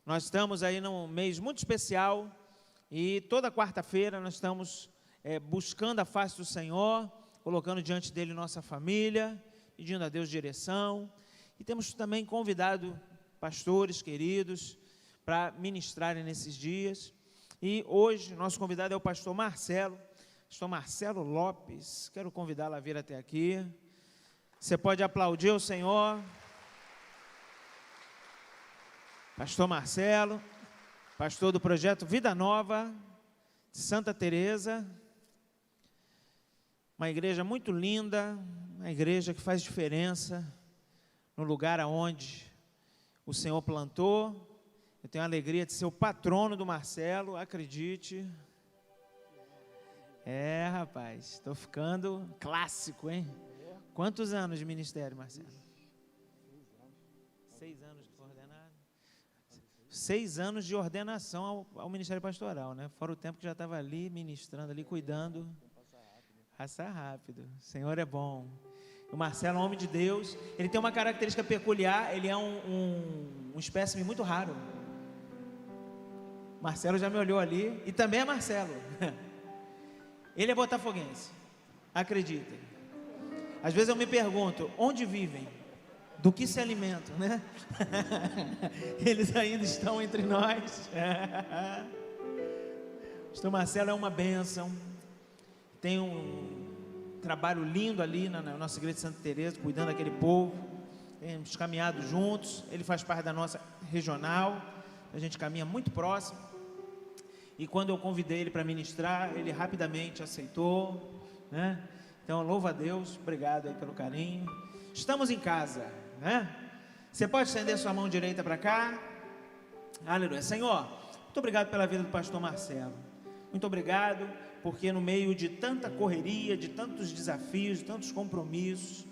Nós estamos aí num mês muito especial e toda quarta-feira nós estamos buscando a face do Senhor, colocando diante dele nossa família, pedindo a Deus direção. E temos também convidado pastores queridos para ministrarem nesses dias. E hoje nosso convidado é o pastor Marcelo Lopes. Quero convidá-lo a vir até aqui. Você pode aplaudir o Senhor. Pastor Marcelo, pastor do projeto Vida Nova, de Santa Teresa, uma igreja muito linda, uma igreja que faz diferença no lugar aonde o Senhor plantou. Eu tenho a alegria de ser o patrono do Marcelo, acredite. Rapaz, estou ficando clássico, hein? Quantos anos de ministério, Marcelo? 6 anos de ordenado. 6 anos de ordenação ao ministério pastoral, né? Fora o tempo que já estava ali, ministrando ali, cuidando. Passa rápido. O Senhor é bom. O Marcelo é um homem de Deus. Ele tem uma característica peculiar. Ele é um espécime muito raro. Marcelo já me olhou ali. E também é Marcelo. Ele é botafoguense. Acreditem. Às vezes eu me pergunto, onde vivem? Do que se alimentam, né? Eles ainda estão entre nós. O pastor Marcelo é uma bênção. Tem um trabalho lindo ali na nossa igreja de Santa Teresa, cuidando daquele povo. Temos caminhado juntos. Ele faz parte da nossa regional. A gente caminha muito próximo. E quando eu convidei ele para ministrar, ele rapidamente aceitou, né? Então, louva a Deus. Obrigado aí pelo carinho. Estamos em casa, né? Você pode estender sua mão direita para cá. Aleluia. Senhor, muito obrigado pela vida do pastor Marcelo. Muito obrigado, porque no meio de tanta correria, de tantos desafios, de tantos compromissos,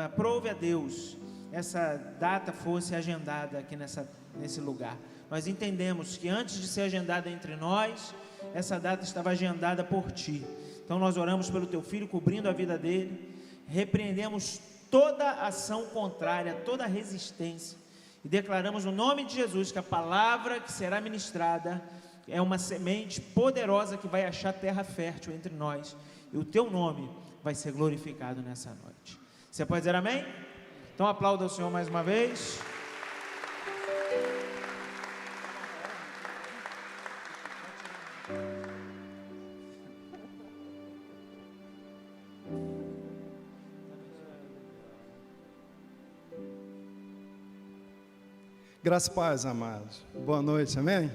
aprove a Deus essa data fosse agendada aqui nesse lugar. Nós entendemos que antes de ser agendada entre nós, essa data estava agendada por Ti. Então nós oramos pelo Teu Filho, cobrindo a vida dele, repreendemos toda ação contrária, toda resistência, e declaramos no nome de Jesus que a palavra que será ministrada é uma semente poderosa que vai achar terra fértil entre nós, e o Teu nome vai ser glorificado nessa noite. Você pode dizer amém? Então aplauda o Senhor mais uma vez. Graça e paz, amados. Boa noite, amém?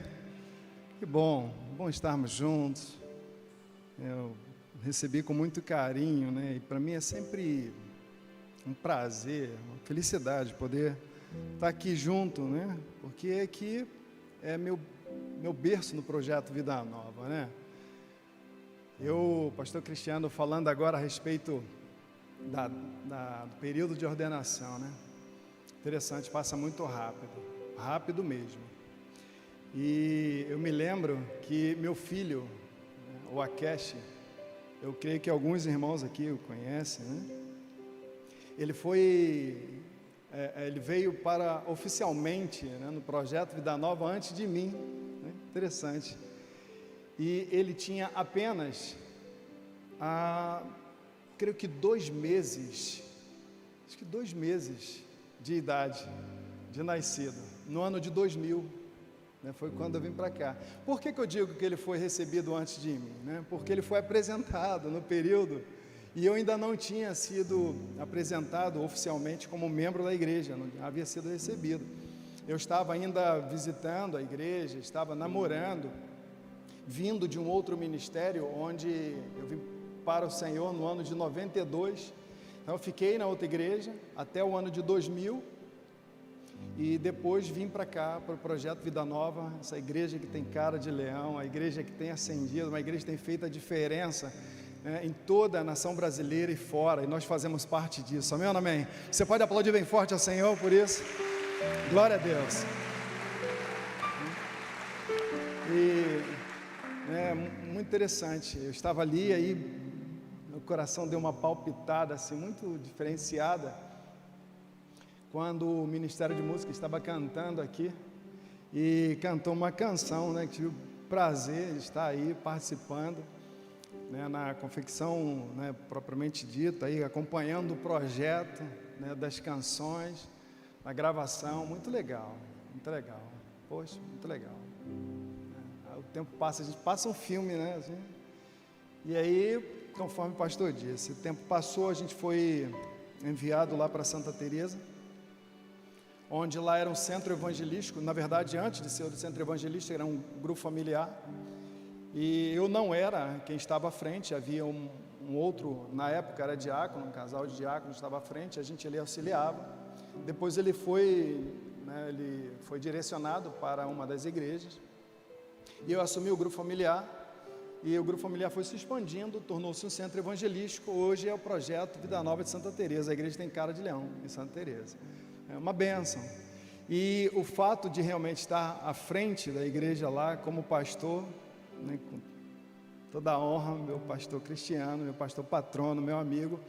Que bom estarmos juntos. Eu recebi com muito carinho, né? E para mim é sempre um prazer, uma felicidade poder estar aqui junto, né? Porque aqui é meu berço no projeto Vida Nova, né? Pastor Cristiano, falando agora a respeito do período de ordenação, né? Interessante, passa muito rápido mesmo. E eu me lembro que meu filho, o Akesh, eu creio que alguns irmãos aqui o conhecem, né? Ele veio para oficialmente, né, no projeto Vida Nova antes de mim, né? Interessante. E ele tinha apenas, creio que 2 meses, acho que 2 meses de idade, de nascido, no ano de 2000, né, foi quando eu vim para cá. Por que eu digo que ele foi recebido antes de mim, né? Porque ele foi apresentado no período, e eu ainda não tinha sido apresentado oficialmente como membro da igreja, não havia sido recebido. Eu estava ainda visitando a igreja, estava namorando, vindo de um outro ministério, onde eu vim para o Senhor no ano de 92, então eu fiquei na outra igreja até o ano de 2000, e depois vim para cá, para o projeto Vida Nova, essa igreja que tem cara de leão, a igreja que tem acendido, uma igreja que tem feito a diferença, né, em toda a nação brasileira e fora, e nós fazemos parte disso, amém ou não amém? Você pode aplaudir bem forte ao Senhor por isso? Glória a Deus. E muito interessante, eu estava ali, aí meu coração deu uma palpitada assim, muito diferenciada, quando o Ministério de Música estava cantando aqui, e cantou uma canção, né, que tive o prazer de estar aí participando, né, na confecção, né, propriamente dita, aí, acompanhando o projeto, né, das canções, a gravação, muito legal, poxa, muito legal. O tempo passa, a gente passa um filme, né, assim, e aí, conforme o pastor disse, o tempo passou, a gente foi enviado lá para Santa Teresa, onde lá era um centro evangelístico. Na verdade, antes de ser o centro evangelístico, era um grupo familiar, e eu não era quem estava à frente, havia um outro, na época era diácono, um casal de diáconos estava à frente, a gente ali auxiliava. Depois ele foi direcionado para uma das igrejas, e eu assumi o grupo familiar, e o grupo familiar foi se expandindo, tornou-se um centro evangelístico. Hoje é o projeto Vida Nova de Santa Teresa. A igreja tem cara de leão em Santa Teresa, é uma bênção. E o fato de realmente estar à frente da igreja lá como pastor, né, com toda a honra, meu pastor Cristiano, meu pastor patrono, meu amigo,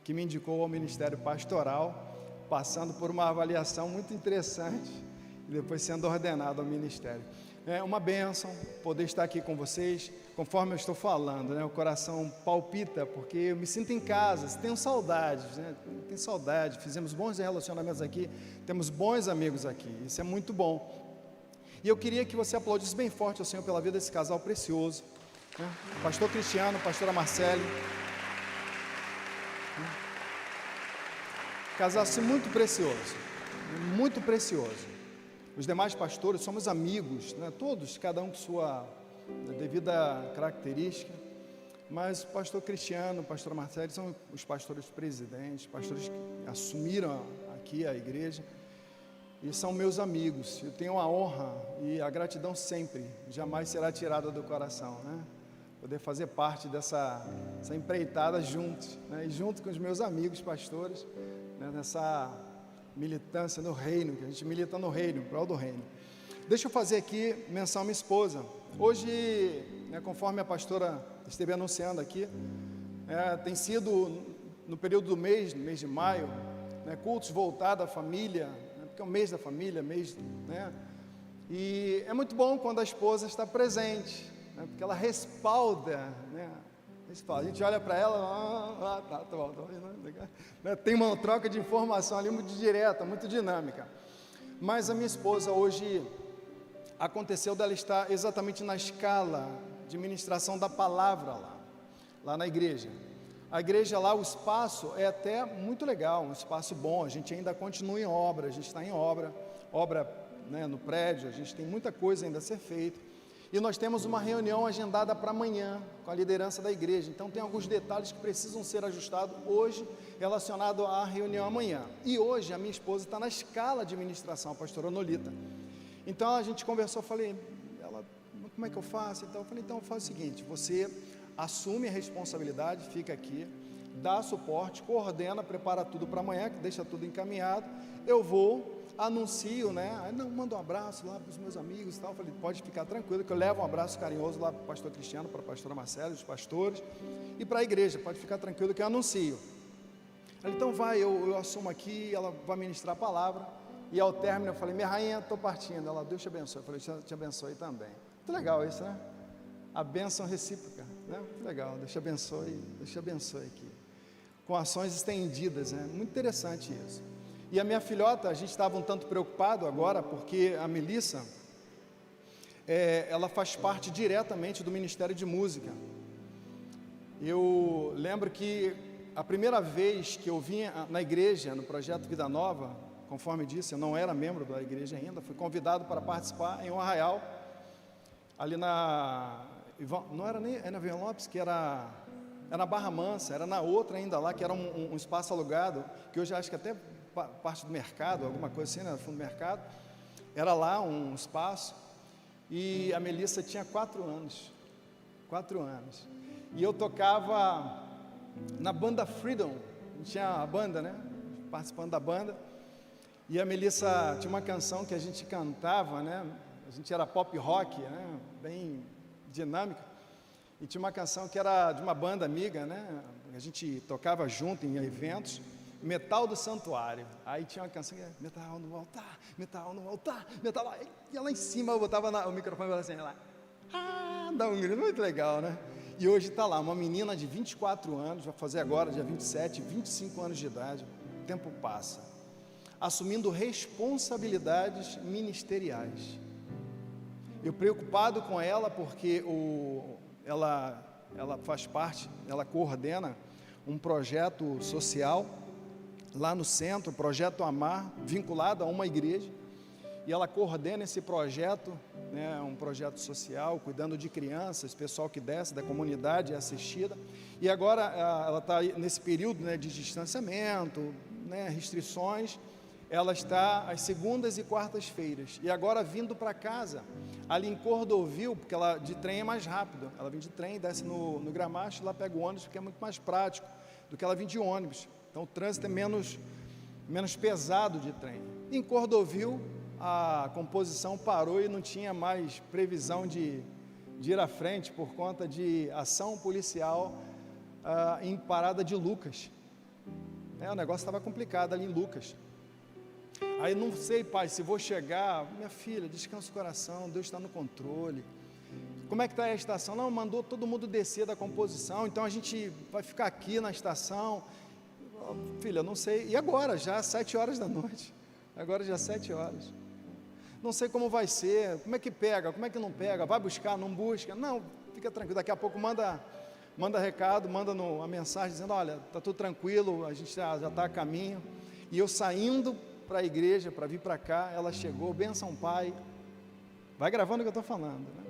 que me indicou ao ministério pastoral, passando por uma avaliação muito interessante e depois sendo ordenado ao ministério. É uma bênção poder estar aqui com vocês. Conforme eu estou falando, né, o coração palpita, porque eu me sinto em casa, tenho saudades, né, tenho saudade, fizemos bons relacionamentos aqui, temos bons amigos aqui, isso é muito bom. E eu queria que você aplaudisse bem forte ao Senhor pela vida desse casal precioso, né? Pastor Cristiano, pastora Marcele, casal assim muito precioso, muito precioso. Os demais pastores somos amigos, né? Todos, cada um com sua devida característica, mas o pastor Cristiano, o pastor Marcelo são os pastores presidentes, pastores que assumiram aqui a igreja, e são meus amigos. Eu tenho a honra e a gratidão sempre, jamais será tirada do coração, né? Poder fazer parte dessa empreitada juntos, né? E junto com os meus amigos pastores, né? Nessa militância no reino, que a gente milita no reino, em prol do reino. Deixa eu fazer aqui menção à minha esposa. Hoje, né, conforme a pastora esteve anunciando aqui, tem sido no período do mês, no mês de maio, né, cultos voltados à família, né, porque é o mês da família, né, e é muito bom quando a esposa está presente, né, porque ela respalda, né, a gente olha para ela, tá bom, né, tem uma troca de informação ali muito direta, muito dinâmica. Mas a minha esposa hoje aconteceu dela estar exatamente na escala de ministração da palavra lá na igreja. A igreja lá, o espaço é até muito legal, um espaço bom, a gente ainda continua em obra, a gente está em obra, né, no prédio, a gente tem muita coisa ainda a ser feita. E nós temos uma reunião agendada para amanhã, com a liderança da igreja. Então tem alguns detalhes que precisam ser ajustados hoje, relacionado à reunião amanhã. E hoje a minha esposa está na escala de ministração, a pastora Nolita. Então a gente conversou, falei, como é que eu faço? Então eu falei, então faz o seguinte, você assume a responsabilidade, fica aqui, dá suporte, coordena, prepara tudo para amanhã, que deixa tudo encaminhado, eu vou, anuncio, né? Aí não, mando um abraço lá para os meus amigos e tal. Eu falei, pode ficar tranquilo, que eu levo um abraço carinhoso lá para o pastor Cristiano, para a pastora Marcela, os pastores, e para a igreja, pode ficar tranquilo que eu anuncio. Ela, então vai, eu assumo aqui, ela vai ministrar a palavra, e ao término eu falei, minha rainha, estou partindo. Ela, Deus te abençoe. Eu falei, te abençoe também. Muito legal isso, né? A bênção recíproca, né? Muito legal, Deus te abençoe aqui. Com ações estendidas, né? Muito interessante isso. E a minha filhota, a gente estava um tanto preocupado agora, porque a Melissa, ela faz parte diretamente do Ministério de Música. Eu lembro que a primeira vez que eu vim na igreja, no projeto Vida Nova, conforme disse, eu não era membro da igreja ainda, fui convidado para participar em um arraial, ali não era nem na Vila Lopes, que era na Barra Mansa, era na outra ainda lá, que era um espaço alugado, que hoje acho que até parte do mercado, alguma coisa assim, né, fundo do mercado, era lá um espaço, e a Melissa tinha 4 anos, e eu tocava na banda Freedom, tinha a banda, né, participando da banda, e a Melissa tinha uma canção que a gente cantava, né, a gente era pop rock, né, bem dinâmica, e tinha uma canção que era de uma banda amiga, né, a gente tocava junto em eventos, Metal do Santuário. Aí tinha uma canção que era metal no altar, metal no altar, metal lá. E lá em cima eu botava o microfone e falava assim, lá, dá um grito, muito legal, né? E hoje está lá, uma menina de 24 anos, vai fazer agora, dia 27, 25 anos de idade, o tempo passa, assumindo responsabilidades ministeriais. Eu preocupado com ela, porque ela faz parte, ela coordena um projeto social lá no centro, Projeto Amar, vinculado a uma igreja, e ela coordena esse projeto, né, um projeto social, cuidando de crianças, pessoal que desce da comunidade é assistida, e agora ela está nesse período, né, de distanciamento, né, restrições, ela está às segundas e quartas-feiras, e agora vindo para casa, ali em Cordovil, porque ela de trem é mais rápido, ela vem de trem, desce no Gramacho, lá pega o ônibus, porque é muito mais prático do que ela vir de ônibus, então o trânsito é menos pesado de trem. Em Cordovil, a composição parou e não tinha mais previsão de ir à frente por conta de ação policial em Parada de Lucas. O negócio estava complicado ali em Lucas. Aí não sei, pai, se vou chegar. Minha filha, descansa o coração, Deus está no controle. Como é que está a estação? Não, mandou todo mundo descer da composição, então a gente vai ficar aqui na estação. Filha, não sei. E agora, já 7 horas da noite. Agora já 7 horas. Não sei como vai ser, como é que pega, como é que não pega, vai buscar, não busca. Não, fica tranquilo, daqui a pouco manda recado, manda uma mensagem dizendo, olha, está tudo tranquilo, a gente já está a caminho. E eu saindo para a igreja, para vir para cá, ela chegou, benção pai, vai gravando o que eu estou falando, né?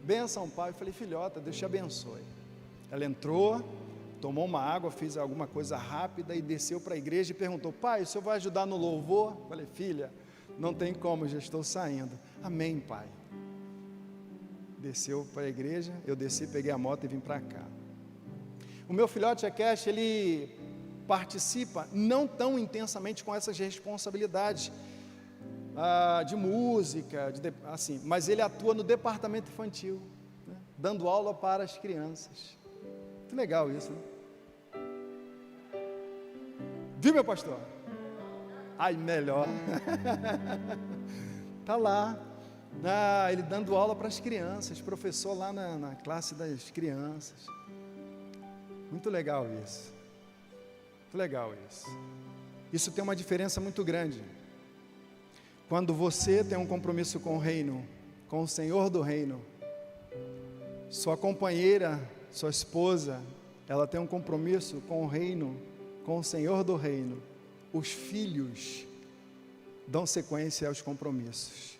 Benção pai, eu falei, filhota, Deus te abençoe. Ela entrou, tomou uma água, fez alguma coisa rápida e desceu para a igreja e perguntou, pai, o senhor vai ajudar no louvor? Eu falei, filha, não tem como, já estou saindo. Amém, pai. Desceu para a igreja, eu desci, peguei a moto e vim para cá. O meu filhote Akesh, ele participa não tão intensamente com essas responsabilidades de música, assim, mas ele atua no departamento infantil, né, dando aula para as crianças. Que legal isso, né? Viu, meu pastor? Ai, melhor. Está lá, ele dando aula para as crianças, professor lá na classe das crianças. Muito legal isso. Muito legal isso. Isso tem uma diferença muito grande. Quando você tem um compromisso com o reino, com o Senhor do reino, sua companheira, sua esposa, ela tem um compromisso com o reino, com o Senhor do reino. Os filhos dão sequência aos compromissos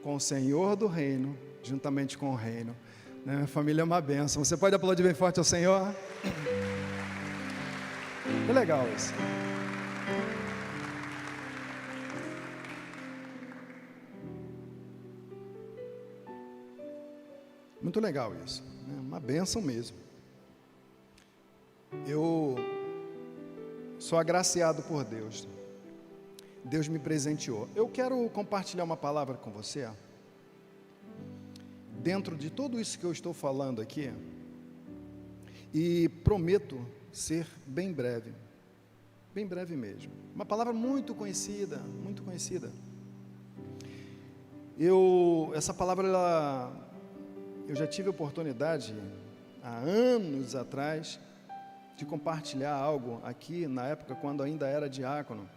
com o Senhor do reino, juntamente com o reino. Minha família é uma bênção. Você pode aplaudir bem forte ao Senhor? Que legal isso. Muito legal isso. É uma bênção mesmo. Eu sou agraciado por Deus. Deus me presenteou. Eu quero compartilhar uma palavra com você. Dentro de tudo isso que eu estou falando aqui. E prometo ser bem breve. Bem breve mesmo. Uma palavra muito conhecida, muito conhecida. Essa palavra, eu já tive a oportunidade, há anos atrás, de compartilhar algo aqui, na época quando ainda era diácono.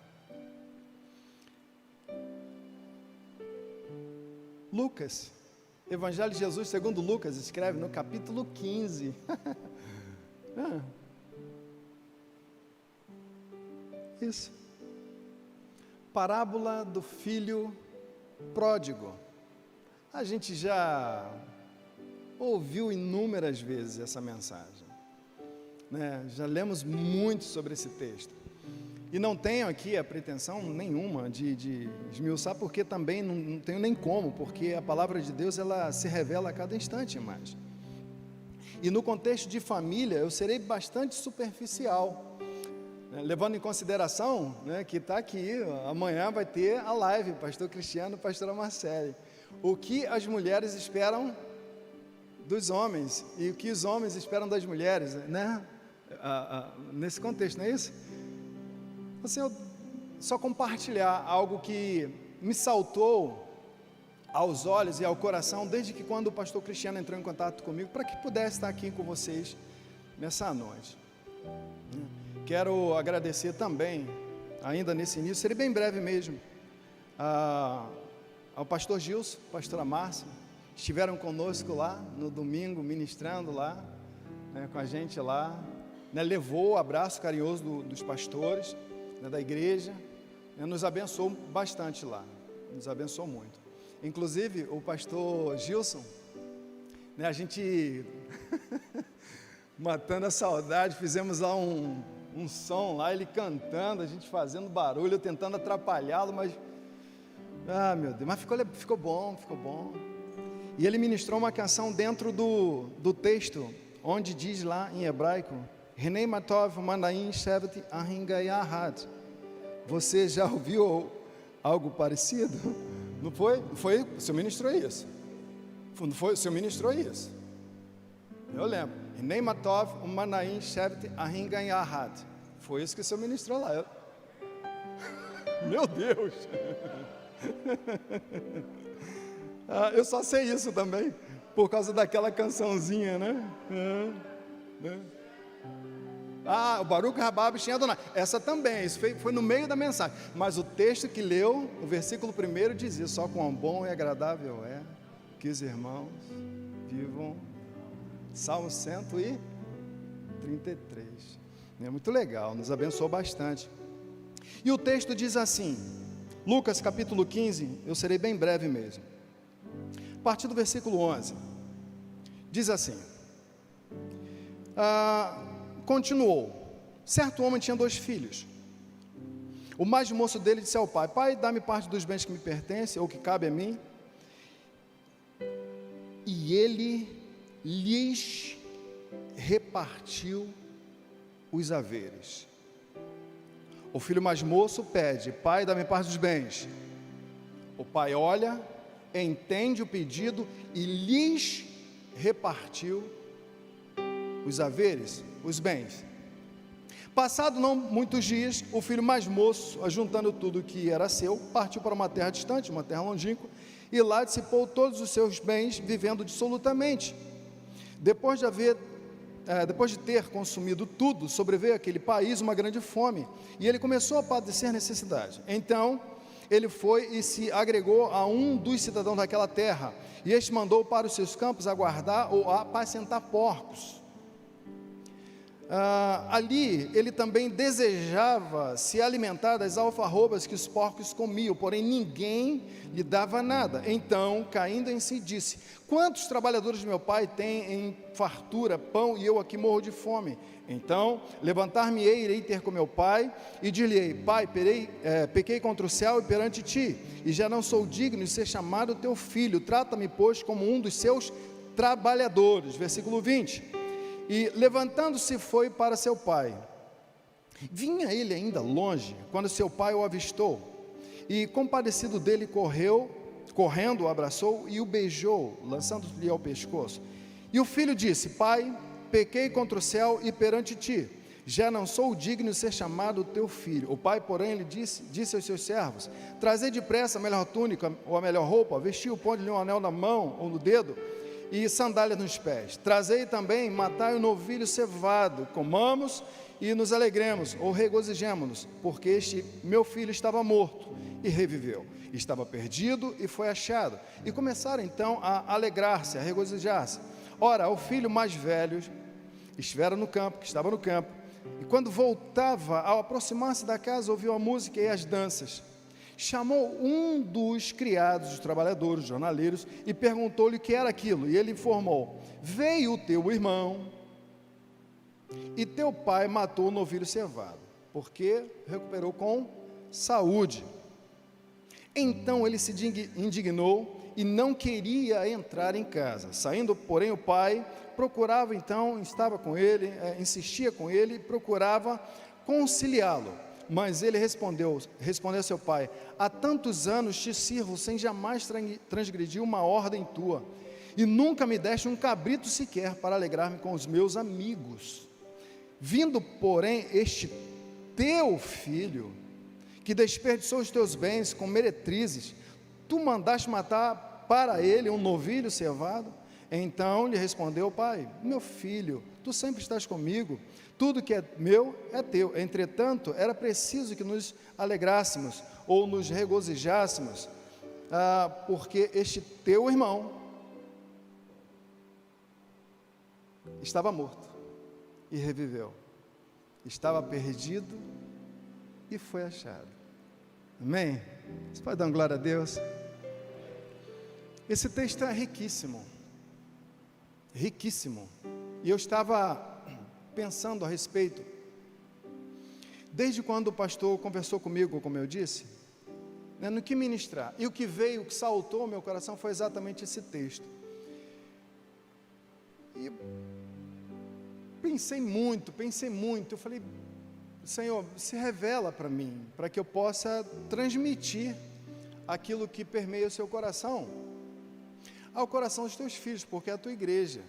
Lucas, Evangelho de Jesus segundo Lucas, escreve no capítulo 15. Isso. Parábola do filho pródigo. A gente já ouviu inúmeras vezes essa mensagem, né? Já lemos muito sobre esse texto. E não tenho aqui a pretensão nenhuma de esmiuçar, porque também não tenho nem como, porque a palavra de Deus, ela se revela a cada instante mais. E no contexto de família, eu serei bastante superficial, né? Levando em consideração, né, que está aqui, amanhã vai ter a live, pastor Cristiano, pastora Marcele. O que as mulheres esperam dos homens, e o que os homens esperam das mulheres, né? Nesse contexto, não é isso? Assim, eu só compartilhar algo que me saltou aos olhos e ao coração desde que quando o pastor Cristiano entrou em contato comigo, para que pudesse estar aqui com vocês nessa noite. Quero agradecer também, ainda nesse início, serei bem breve mesmo, ao pastor Gilson, pastora Márcia, estiveram conosco lá no domingo, ministrando lá, né, com a gente lá, né, levou o abraço carinhoso dos pastores, né, da igreja, né, nos abençoou bastante lá, nos abençoou muito. Inclusive, o pastor Gilson, né, a gente, matando a saudade, fizemos lá um som lá, ele cantando, a gente fazendo barulho, eu tentando atrapalhá-lo, mas, meu Deus, mas ficou bom. E ele ministrou uma canção dentro do texto, onde diz lá em hebraico, Renei Matov Mandaim Shevet Ahingayahad. Você já ouviu algo parecido? Não foi? Foi, o senhor ministrou isso. Não foi? O senhor ministrou isso. Eu lembro. Renei Matov Mandaim Shevet Ahingayahad. Foi isso que o senhor ministrou lá. Meu Deus! Eu só sei isso também, por causa daquela cançãozinha, né? O Baruch Rabab Shem Adonai. Essa também, isso foi no meio da mensagem. Mas o texto que leu, o versículo 1 dizia, só quão bom e agradável é que os irmãos vivam. Salmo 133. É muito legal, nos abençoou bastante. E o texto diz assim, Lucas capítulo 15, eu serei bem breve mesmo. A partir do versículo 11, diz assim, continuou, certo homem tinha 2 filhos, o mais moço dele disse ao pai, pai, dá-me parte dos bens que me pertencem, ou que cabe a mim, e ele lhes repartiu os haveres. O filho mais moço pede, pai, dá-me parte dos bens, o pai olha, entende o pedido e lhes repartiu os haveres, os bens. Passado não muitos dias, o filho mais moço, ajuntando tudo que era seu, partiu para uma terra distante, uma terra longínqua, e lá dissipou todos os seus bens, vivendo dissolutamente. Depois de ter consumido tudo, sobreveio àquele país uma grande fome, e ele começou a padecer necessidade. Então ele foi e se agregou a um dos cidadãos daquela terra, e este mandou para os seus campos a guardar ou a apacentar porcos. Ali ele também desejava se alimentar das alfarrobas que os porcos comiam, porém ninguém lhe dava nada. Então, caindo em si, disse, quantos trabalhadores de meu pai têm em fartura pão e eu aqui morro de fome? Então, levantar-me-ei, irei ter com meu pai e dir-lhe-ei, pai, pequei contra o céu e perante ti, e já não sou digno de ser chamado teu filho, trata-me, pois, como um dos seus trabalhadores. Versículo 20, e levantando-se foi para seu pai. Vinha ele ainda longe, quando seu pai o avistou, e compadecido dele correndo o abraçou e o beijou, lançando-lhe ao pescoço. E o filho disse, pai, pequei contra o céu e perante ti, já não sou digno de ser chamado teu filho. O pai, porém, lhe disse aos seus servos, trazei depressa a melhor túnica ou a melhor roupa, vestiu, ponde-lhe um anel na mão ou no dedo, e sandálias nos pés. Trazei também, matai o novilho cevado, comamos e nos alegremos, ou regozijemo-nos, porque este meu filho estava morto e reviveu, estava perdido e foi achado. E começaram então a alegrar-se, a regozijar-se. Ora, o filho mais velho estava no campo, e quando voltava, ao aproximar-se da casa, ouviu a música e as danças. Chamou um dos criados, dos trabalhadores, dos jornaleiros, e perguntou-lhe o que era aquilo, e ele informou, veio o teu irmão, e teu pai matou o novilho cevado, porque recuperou com saúde. Então ele se indignou, e não queria entrar em casa. Saindo, porém, o pai procurava então, estava com ele, insistia com ele, procurava conciliá-lo. Mas ele respondeu a seu pai, há tantos anos te sirvo sem jamais transgredir uma ordem tua, e nunca me deste um cabrito sequer para alegrar-me com os meus amigos. Vindo, porém, este teu filho, que desperdiçou os teus bens com meretrizes, tu mandaste matar para ele um novilho cevado? Então lhe respondeu o pai: meu filho, tu sempre estás comigo, tudo que é meu é teu. Entretanto, era preciso que nos alegrássemos ou nos regozijássemos, porque este teu irmão estava morto e reviveu, estava perdido e foi achado. Amém? Você pode dar uma glória a Deus? Esse texto é riquíssimo, riquíssimo, e eu estava pensando a respeito, desde quando o pastor conversou comigo, como eu disse, né, no que ministrar, e o que veio, o que saltou ao meu coração foi exatamente esse texto, e pensei muito, eu falei: Senhor, se revela para mim, para que eu possa transmitir aquilo que permeia o seu coração, ao coração dos teus filhos, porque é a tua igreja,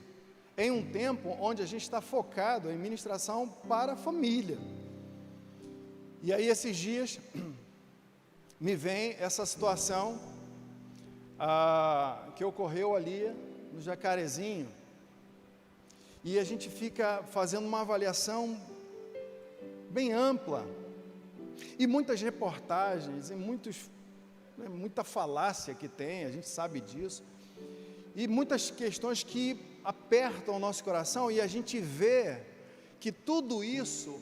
em um tempo onde a gente está focado em ministração para a família. E aí esses dias me vem essa situação que ocorreu ali no Jacarezinho, e a gente fica fazendo uma avaliação bem ampla, e muitas reportagens, e muita falácia que tem, a gente sabe disso, e muitas questões que apertam o nosso coração, e a gente vê que tudo isso,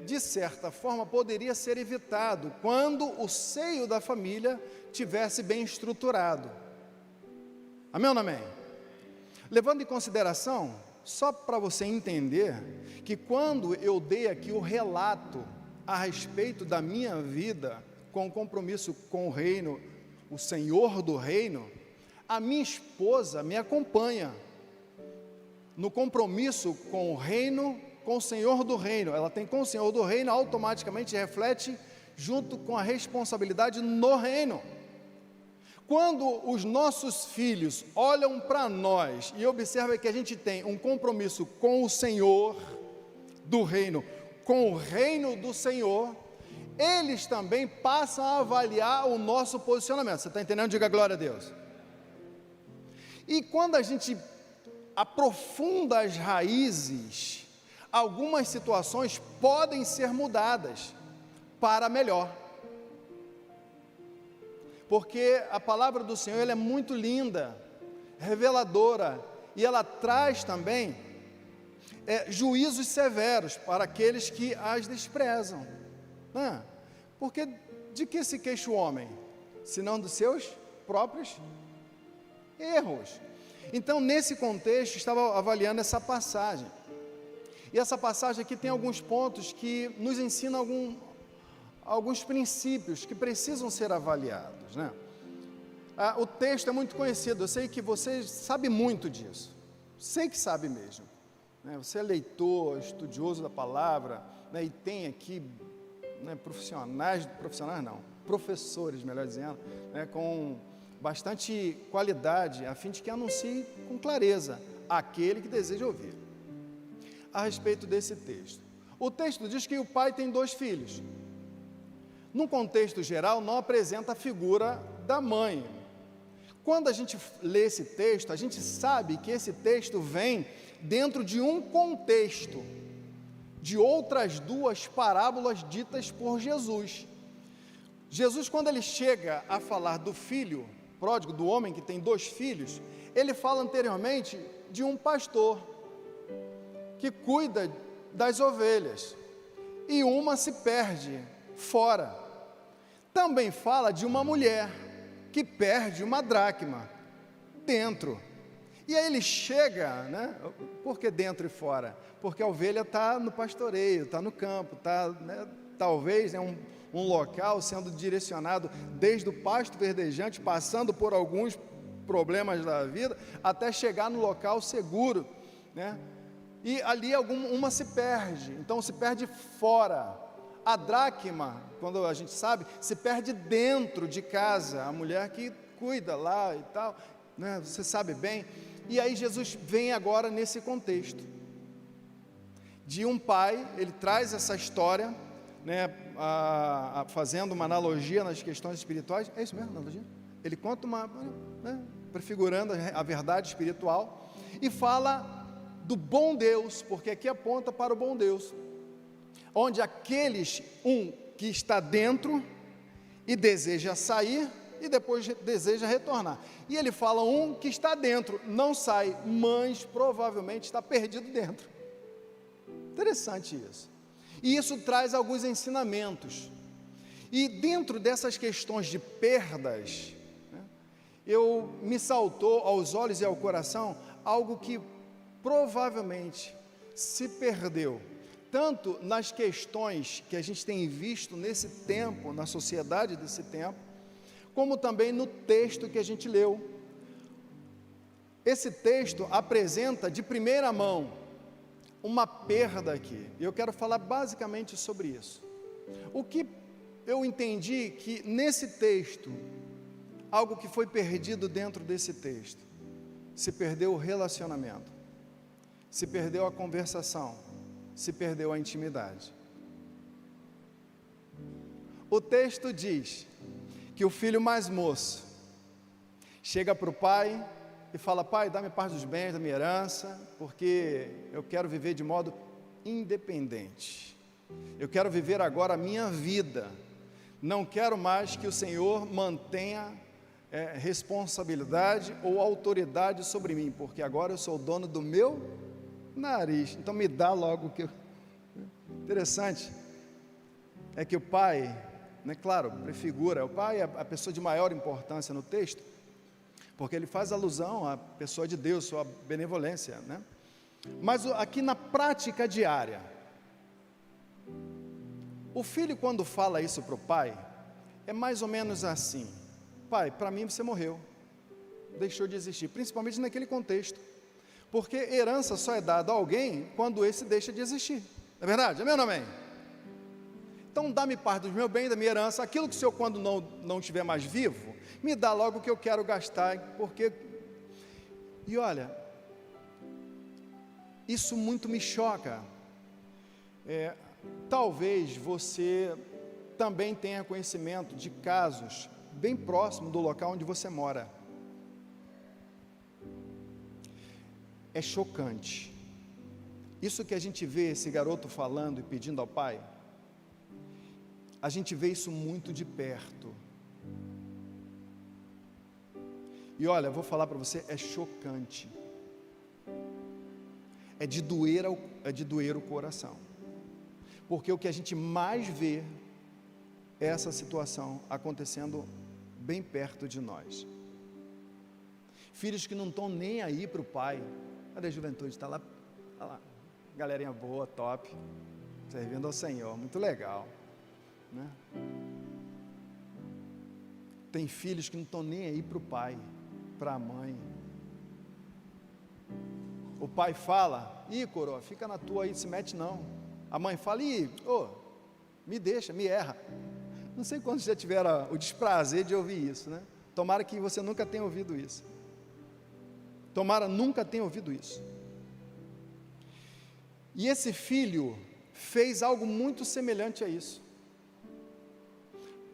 de certa forma, poderia ser evitado, quando o seio da família tivesse bem estruturado. Amém ou não amém? Levando em consideração, só para você entender, que quando eu dei aqui o relato a respeito da minha vida, com compromisso com o reino, o Senhor do reino, a minha esposa me acompanha no compromisso com o reino, com o Senhor do reino. Ela tem com o Senhor do reino, automaticamente reflete junto com a responsabilidade no reino. Quando os nossos filhos olham para nós e observam que a gente tem um compromisso com o Senhor do reino, com o reino do Senhor, eles também passam a avaliar o nosso posicionamento. Você está entendendo? Diga glória a Deus. E quando a gente aprofunda as raízes, algumas situações podem ser mudadas para melhor. Porque a palavra do Senhor, ela é muito linda, reveladora, e ela traz também juízos severos para aqueles que as desprezam. Porque de que se queixa o homem? Senão dos seus próprios erros. Então, nesse contexto, estava avaliando essa passagem. E essa passagem aqui tem alguns pontos que nos ensinam alguns princípios que precisam ser avaliados, né? O texto é muito conhecido, eu sei que você sabe muito disso, sei que sabe mesmo, né? Você é leitor, estudioso da palavra, né? E tem aqui, né, professores, melhor dizendo, né, com bastante qualidade, a fim de que anuncie com clareza aquele que deseja ouvir a respeito desse texto. O texto diz que o pai tem 2 filhos. Num contexto geral, não apresenta a figura da mãe. Quando a gente lê esse texto, a gente sabe que esse texto vem dentro de um contexto, de outras 2 parábolas ditas por Jesus. Jesus, quando ele chega a falar do filho pródigo, do homem que tem 2 filhos, ele fala anteriormente de um pastor que cuida das ovelhas, e uma se perde fora. Também fala de uma mulher que perde uma dracma dentro. E aí ele chega, né? Por que dentro e fora? Porque a ovelha está no pastoreio, está no campo, está, né, talvez, né, um local sendo direcionado desde o pasto verdejante, passando por alguns problemas da vida, até chegar no local seguro, né? E ali uma se perde, então se perde fora. A dracma, quando a gente sabe, se perde dentro de casa, a mulher que cuida lá e tal, né? Você sabe bem. E aí Jesus vem agora nesse contexto de um pai, ele traz essa história né, fazendo uma analogia nas questões espirituais, é isso mesmo, analogia? Ele conta né, prefigurando a verdade espiritual, e fala do bom Deus, porque aqui aponta para o bom Deus, onde aqueles, que está dentro, e deseja sair, e depois deseja retornar, e ele fala que está dentro, não sai, mas provavelmente está perdido dentro. Interessante isso, e isso traz alguns ensinamentos, e dentro dessas questões de perdas, me saltou aos olhos e ao coração, algo que provavelmente se perdeu, tanto nas questões que a gente tem visto nesse tempo, na sociedade desse tempo, como também no texto que a gente leu. Esse texto apresenta de primeira mão uma perda aqui, e eu quero falar basicamente sobre isso. O que eu entendi que nesse texto, algo que foi perdido dentro desse texto, se perdeu o relacionamento, se perdeu a conversação, se perdeu a intimidade. O texto diz que o filho mais moço chega para o pai e fala: pai, dá-me parte dos bens, da minha herança, porque eu quero viver de modo independente, eu quero viver agora a minha vida, não quero mais que o Senhor mantenha responsabilidade ou autoridade sobre mim, porque agora eu sou o dono do meu nariz, então me dá logo o que eu... Interessante é que o pai, né, claro, prefigura, o pai é a pessoa de maior importância no texto, porque ele faz alusão à pessoa de Deus, sua benevolência, né? Mas aqui na prática diária, o filho, quando fala isso para o pai, é mais ou menos assim: pai, para mim você morreu, deixou de existir, principalmente naquele contexto, porque herança só é dada a alguém quando esse deixa de existir, não é verdade? Amém ou não amém? Então dá-me parte dos meus bens, da minha herança, aquilo que o Senhor, quando não estiver mais vivo, me dá logo o que eu quero gastar, porque... E olha, isso muito me choca. Talvez você também tenha conhecimento de casos bem próximo do local onde você mora. É chocante. Isso que a gente vê esse garoto falando e pedindo ao pai, a gente vê isso muito de perto. E olha, vou falar para você, é chocante. É de doer o coração. Porque o que a gente mais vê é essa situação acontecendo bem perto de nós. Filhos que não estão nem aí para o pai. Cadê a juventude? Está lá, tá lá, galerinha boa, top, servindo ao Senhor, muito legal, né? Tem filhos que não estão nem aí para o pai, para a mãe. O pai fala: ih, coroa, fica na tua aí, se mete não. A mãe fala: ih, me deixa, me erra. Não sei quantos já tiveram o desprazer de ouvir isso, né? Tomara que você nunca tenha ouvido isso. Tomara nunca tenha ouvido isso. E esse filho fez algo muito semelhante a isso.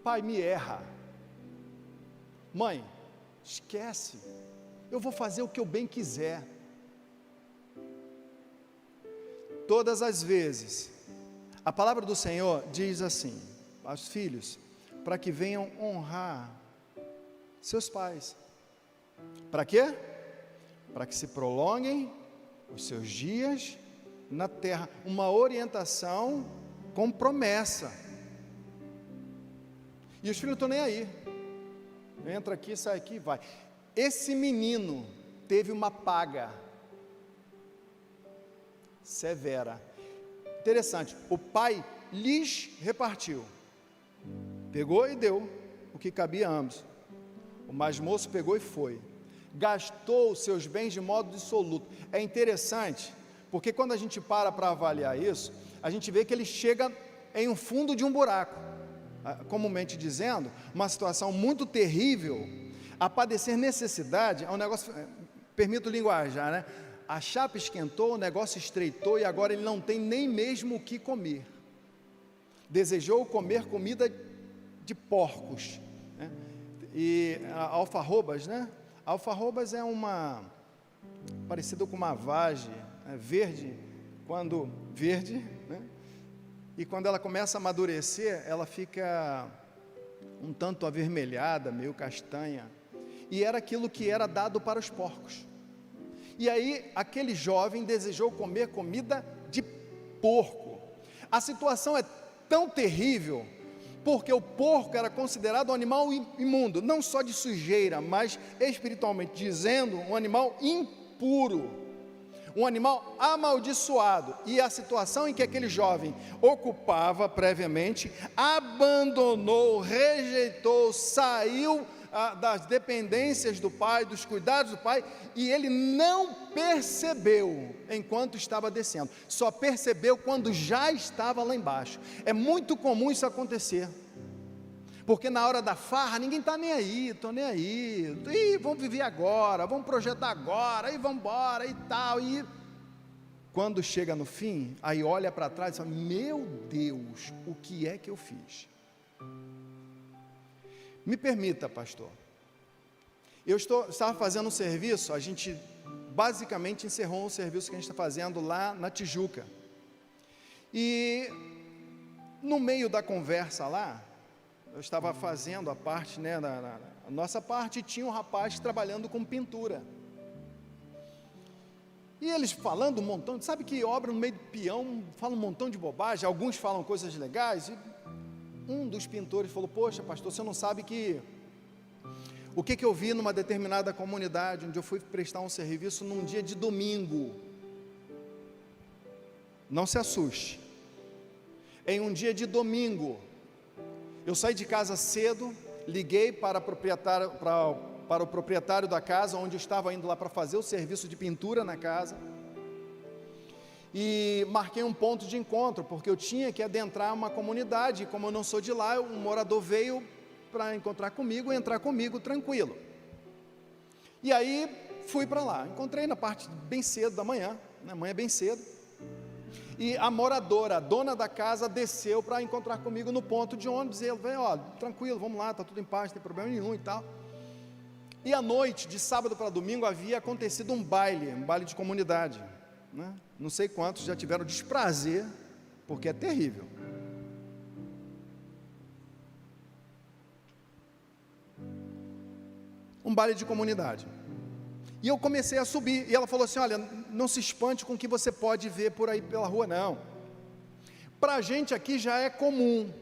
Pai, me erra. Mãe, esquece. Eu vou fazer o que eu bem quiser. Todas as vezes, a palavra do Senhor diz assim aos filhos, para que venham honrar seus pais. Para quê? Para que se prolonguem os seus dias na terra. Uma orientação com promessa. E os filhos não estão nem aí. Entra aqui, sai aqui, vai. Esse menino teve uma paga severa. Interessante, o pai lhes repartiu. Pegou e deu o que cabia a ambos. O mais moço pegou e foi. Gastou os seus bens de modo dissoluto. É interessante, porque quando a gente para avaliar isso, a gente vê que ele chega em um fundo de um buraco. Comumente dizendo, uma situação muito terrível, a padecer necessidade, é um negócio, permito linguajar, né? A chapa esquentou, o negócio estreitou e agora ele não tem nem mesmo o que comer. desejou comer comida de porcos, né? E alfarrobas, né? Alfarrobas é parecido com uma vagem, né? Verde, né? E quando ela começa a amadurecer, ela fica um tanto avermelhada, meio castanha, e era aquilo que era dado para os porcos. E aí, aquele jovem desejou comer comida de porco. A situação é tão terrível, porque o porco era considerado um animal imundo, não só de sujeira, mas espiritualmente dizendo, um animal impuro, um animal amaldiçoado. E a situação em que aquele jovem ocupava previamente, abandonou, rejeitou, saiu das dependências do pai, dos cuidados do pai, e ele não percebeu enquanto estava descendo, só percebeu quando já estava lá embaixo. É muito comum isso acontecer, porque na hora da farra, ninguém está nem aí, estou nem aí, e vamos viver agora, vamos projetar agora, e vamos embora, e tal, e quando chega no fim, aí olha para trás e fala, meu Deus, o que é que eu fiz? Me permita, pastor, eu estava fazendo um serviço, a gente basicamente encerrou um serviço que a gente está fazendo lá na Tijuca, e no meio da conversa lá, eu estava fazendo a parte, né, na nossa parte, tinha um rapaz trabalhando com pintura, e eles falando um montão, sabe que obra no meio do peão, fala um montão de bobagem, alguns falam coisas legais, e um dos pintores falou, poxa pastor, você não sabe que o que eu vi numa determinada comunidade, onde eu fui prestar um serviço num dia de domingo, não se assuste, em um dia de domingo, eu saí de casa cedo, liguei para o proprietário da casa, onde eu estava indo lá para fazer o serviço de pintura na casa, e marquei um ponto de encontro, porque eu tinha que adentrar uma comunidade, e como eu não sou de lá, um morador veio para encontrar comigo, e entrar comigo tranquilo, e aí fui para lá, encontrei na parte bem cedo da manhã, na manhã bem cedo, e a moradora, a dona da casa, desceu para encontrar comigo no ponto de ônibus, e ele veio, ó, tranquilo, vamos lá, está tudo em paz, não tem problema nenhum e tal, e à noite, de sábado para domingo, havia acontecido um baile de comunidade, né? Não sei quantos já tiveram desprazer, porque é terrível. Um baile de comunidade. E eu comecei a subir, e ela falou assim, olha, não se espante com o que você pode ver por aí pela rua, não. Para a gente aqui já é comum.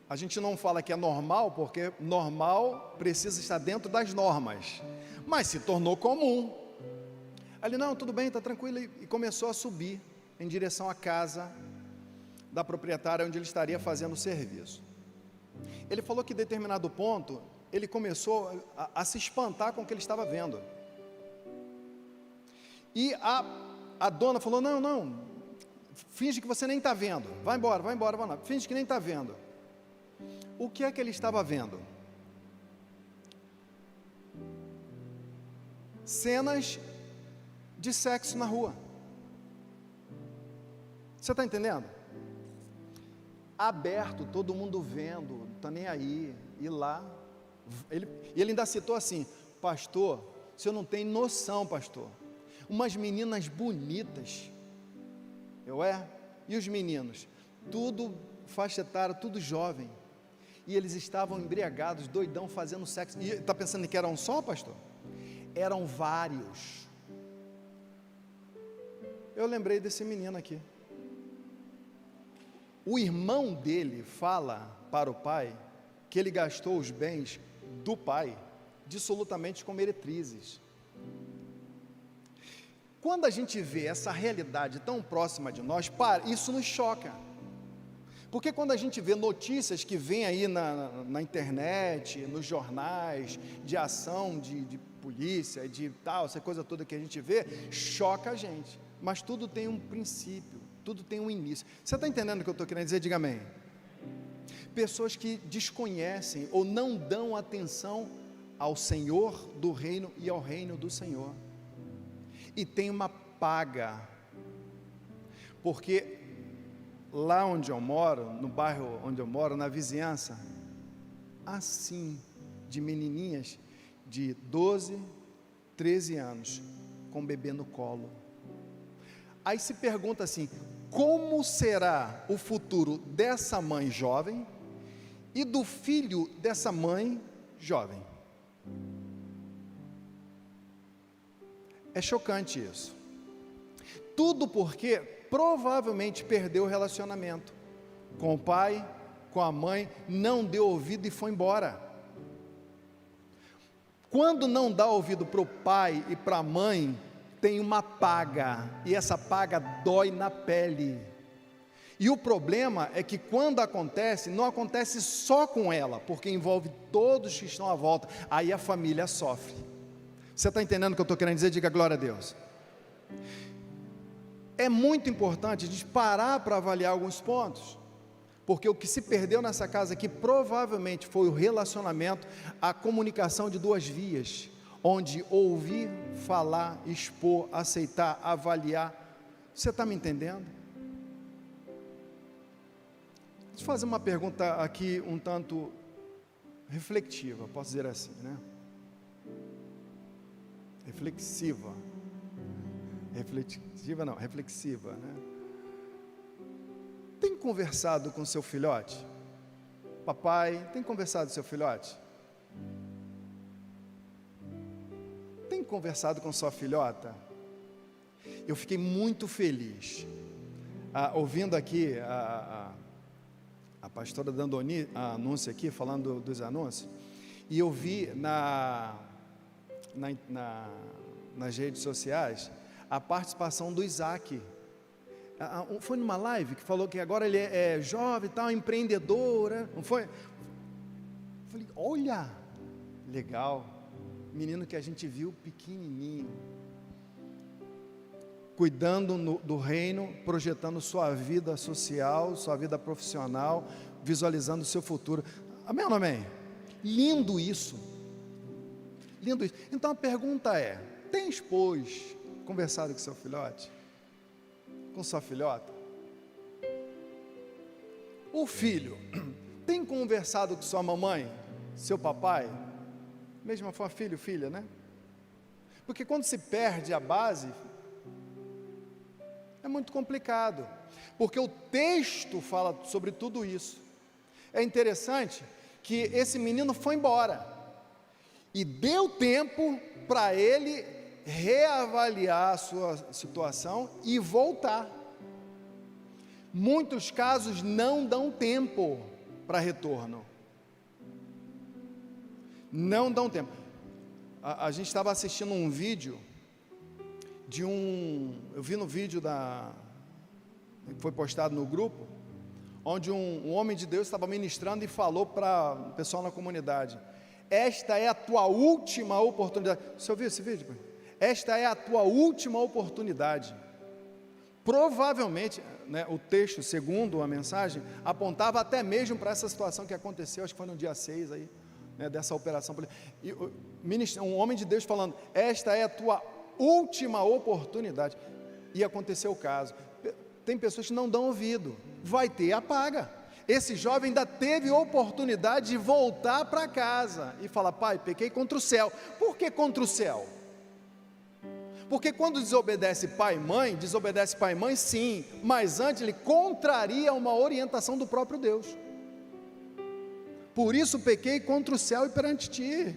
A gente não fala que é normal, porque normal precisa estar dentro das normas, mas se tornou comum. Ele, não, tudo bem, está tranquilo, e começou a subir em direção à casa da proprietária, onde ele estaria fazendo o serviço. Ele falou que em determinado ponto, ele começou a se espantar com o que ele estava vendo, e a dona falou, não, finge que você nem está vendo, vai embora, finge que nem está vendo. O que é que ele estava vendo? Cenas de sexo na rua. Você está entendendo? Aberto, todo mundo vendo, não está nem aí, e lá, ele ainda citou assim, pastor, você não tem noção, pastor, umas meninas bonitas, e os meninos, tudo faixa etária, tudo jovem, e eles estavam embriagados, doidão, fazendo sexo, e está pensando que era um só, pastor? Eram vários. Eu lembrei desse menino aqui, o irmão dele fala para o pai, que ele gastou os bens do pai, dissolutamente com meretrizes. Quando a gente vê essa realidade tão próxima de nós, isso nos choca, porque quando a gente vê notícias que vêm aí na internet, nos jornais, de ação de polícia, de tal, essa coisa toda que a gente vê, choca a gente, mas tudo tem um princípio, tudo tem um início. Você está entendendo o que eu estou querendo dizer? Diga amém. Pessoas que desconhecem ou não dão atenção ao Senhor do reino e ao reino do Senhor, e tem uma paga, porque lá onde eu moro, no bairro onde eu moro, na vizinhança, assim, de menininhas de 12, 13 anos, com bebê no colo. Aí se pergunta assim, como será o futuro dessa mãe jovem e do filho dessa mãe jovem? É chocante isso. Tudo porque provavelmente perdeu o relacionamento com o pai, com a mãe, não deu ouvido e foi embora. Quando não dá ouvido para o pai e para a mãe, tem uma paga, e essa paga dói na pele. E o problema é que quando acontece, não acontece só com ela, porque envolve todos que estão à volta, aí a família sofre. Você está entendendo o que eu estou querendo dizer? Diga glória a Deus. É muito importante a gente parar para avaliar alguns pontos, porque o que se perdeu nessa casa aqui provavelmente foi o relacionamento, a comunicação de duas vias, onde ouvir, falar, expor, aceitar, avaliar. Você está me entendendo? Deixa eu fazer uma pergunta aqui um tanto reflexiva, posso dizer assim, né? Reflexiva, né? Tem conversado com seu filhote? Papai, tem conversado com seu filhote? Tem conversado com sua filhota? Eu fiquei muito feliz, ouvindo aqui a pastora dando anúncio aqui, falando dos anúncios, e eu vi nas redes sociais a participação do Isaac. Foi numa live que falou que agora ele é jovem, tal, empreendedor, não foi? Falei, olha, legal, menino que a gente viu pequenininho, cuidando do reino, projetando sua vida social, sua vida profissional, visualizando o seu futuro. Amém ou não amém? Lindo isso. Lindo isso. Então a pergunta é: tens, pois, conversado com seu filhote? Com sua filhota? O filho tem conversado com sua mamãe, seu papai? Mesma forma, filho, filha, né? Porque quando se perde a base, é muito complicado, porque o texto fala sobre tudo isso. É interessante que esse menino foi embora, e deu tempo para ele reavaliar a sua situação e voltar. Muitos casos não dão tempo para retorno. Não dão tempo. A gente estava assistindo um vídeo eu vi no vídeo que foi postado no grupo, onde um homem de Deus estava ministrando e falou para o pessoal na comunidade: esta é a tua última oportunidade. Você ouviu esse vídeo? Esta é a tua última oportunidade. Provavelmente, né, o texto, segundo a mensagem, apontava até mesmo para essa situação que aconteceu, acho que foi no dia 6 aí, né, dessa operação. E um homem de Deus falando: esta é a tua última oportunidade. E aconteceu o caso. Tem pessoas que não dão ouvido, vai ter a paga. Esse jovem ainda teve oportunidade de voltar para casa e falar: pai, pequei contra o céu. Por que contra o céu? Porque quando desobedece pai e mãe, sim, mas antes ele contraria uma orientação do próprio Deus. Por isso pequei contra o céu e perante ti.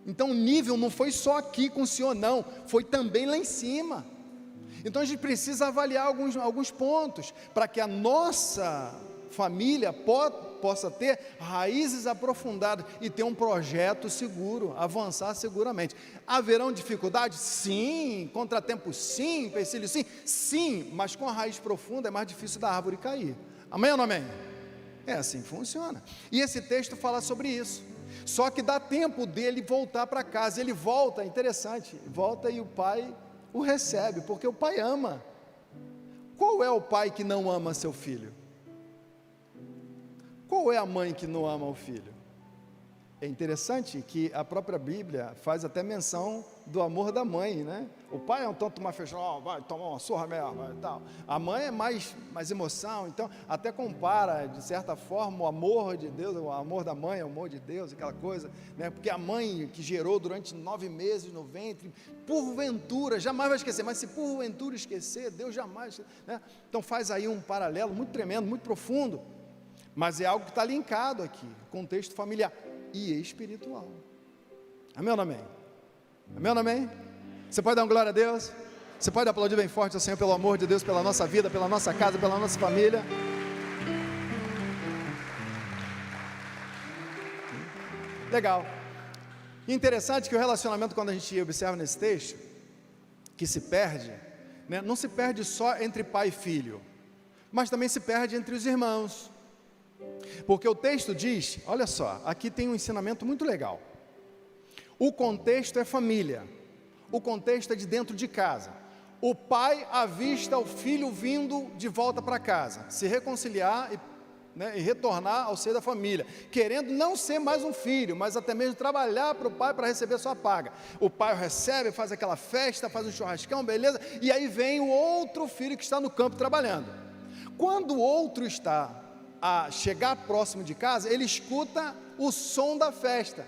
Então o nível não foi só aqui com o Senhor, não, foi também lá em cima. Então a gente precisa avaliar alguns pontos, para que a nossa família possa ter raízes aprofundadas e ter um projeto seguro, avançar seguramente. Haverão dificuldades? Sim. Contratempos? Sim. Empecilhos? Sim. Sim, mas com a raiz profunda é mais difícil da árvore cair. Amém ou não amém? É assim que funciona. E esse texto fala sobre isso. Só que dá tempo dele voltar para casa. Ele volta, é interessante, volta e o pai o recebe, porque o pai ama. Qual é o pai que não ama seu filho? Qual é a mãe que não ama o filho? É interessante que a própria Bíblia faz até menção do amor da mãe, né? O pai é um tanto mais fechado, vai tomar uma surra mesmo e tal. A mãe é mais emoção, então até compara, de certa forma, o amor de Deus, o amor da mãe, o amor de Deus, aquela coisa, né? Porque a mãe que gerou durante 9 meses no ventre, porventura, jamais vai esquecer, mas se porventura esquecer, Deus jamais, né? Então faz aí um paralelo muito tremendo, muito profundo, mas é algo que está linkado aqui, contexto familiar e espiritual. Amém ou não amém? Amém ou não amém? Você pode dar uma glória a Deus? Você pode aplaudir bem forte ao Senhor pelo amor de Deus, pela nossa vida, pela nossa casa, pela nossa família? Legal. Interessante que o relacionamento, quando a gente observa nesse texto, que se perde, né, não se perde só entre pai e filho, mas também se perde entre os irmãos. Porque o texto diz, olha só, aqui tem um ensinamento muito legal. O contexto é família, o contexto é de dentro de casa. O pai avista o filho vindo de volta para casa, se reconciliar e retornar ao seio da família, querendo não ser mais um filho, mas até mesmo trabalhar para o pai para receber sua paga. O pai o recebe, faz aquela festa, faz um churrascão, beleza, e aí vem o outro filho que está no campo trabalhando. Quando o outro está a chegar próximo de casa, ele escuta o som da festa.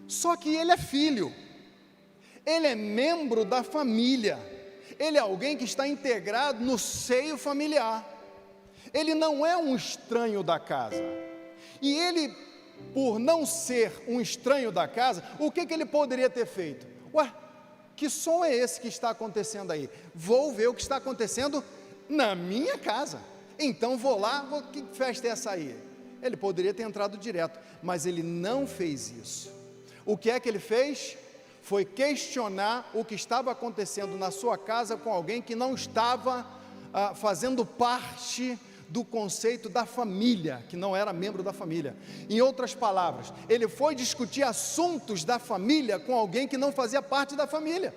Só que ele é filho, ele é membro da família, ele é alguém que está integrado no seio familiar, ele não é um estranho da casa, e ele, por não ser um estranho da casa, o que ele poderia ter feito? Ué, que som é esse que está acontecendo aí? Vou ver o que está acontecendo na minha casa. Então vou lá, que festa é essa aí? Ele poderia ter entrado direto, mas ele não fez isso. O que é que ele fez? Foi questionar o que estava acontecendo na sua casa com alguém que não estava fazendo parte do conceito da família, que não era membro da família. Em outras palavras, ele foi discutir assuntos da família com alguém que não fazia parte da família.